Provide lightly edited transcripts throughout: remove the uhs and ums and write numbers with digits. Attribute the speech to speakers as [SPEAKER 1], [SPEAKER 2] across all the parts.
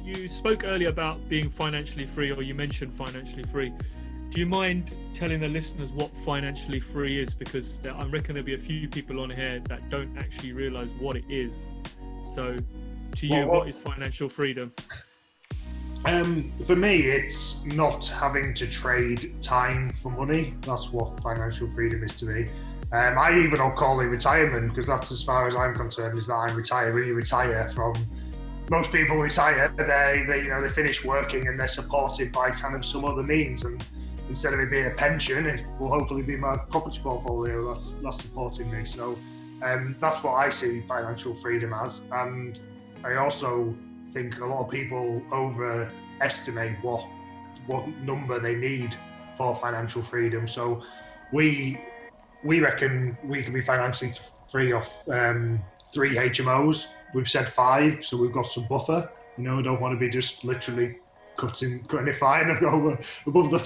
[SPEAKER 1] you spoke earlier about being financially free, or you mentioned financially free. Do you mind telling the listeners what financially free is? Because I reckon there'll be a few people on here that don't actually realize what it is. So to you, what is financial freedom?
[SPEAKER 2] For me, it's not having to trade time for money. That's what financial freedom is to me. I even don't call it retirement, because that's, as far as I'm concerned, is that I'm retired. When you retire from, most people retire, they finish working and they're supported by kind of some other means. And instead of it being a pension, it will hopefully be my property portfolio that's supporting me. So that's what I see financial freedom as. And I also think a lot of people overestimate what number they need for financial freedom. So we reckon we can be financially free off 3 HMOs. We've said 5, so we've got some buffer. Don't want to be just literally cutting it fine and go above the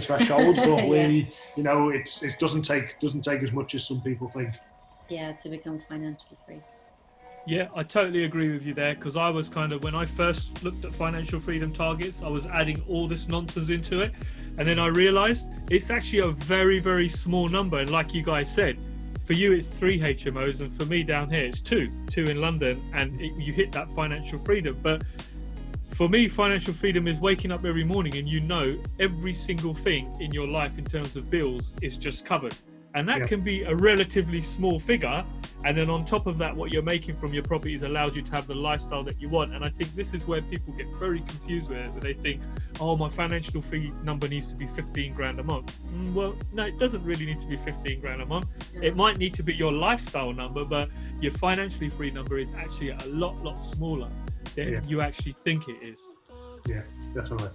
[SPEAKER 2] threshold. But it doesn't take as much as some people think.
[SPEAKER 3] Yeah, to become financially free.
[SPEAKER 1] Yeah, I totally agree with you there, because I was kind of, when I first looked at financial freedom targets, I was adding all this nonsense into it. And then I realized it's actually a very, very small number. And like you guys said, for you, it's 3 HMOs. And for me down here, it's 2 in London. And you hit that financial freedom. But for me, financial freedom is waking up every morning and every single thing in your life in terms of bills is just covered. And that can be a relatively small figure. And then on top of that, what you're making from your properties allows you to have the lifestyle that you want. And I think this is where people get very confused with it, where they think, oh, my financial free number needs to be 15 grand a month. Well, no, it doesn't really need to be 15 grand a month. It might need to be your lifestyle number, but your financially free number is actually a lot smaller than you actually think it is.
[SPEAKER 2] Yeah, definitely.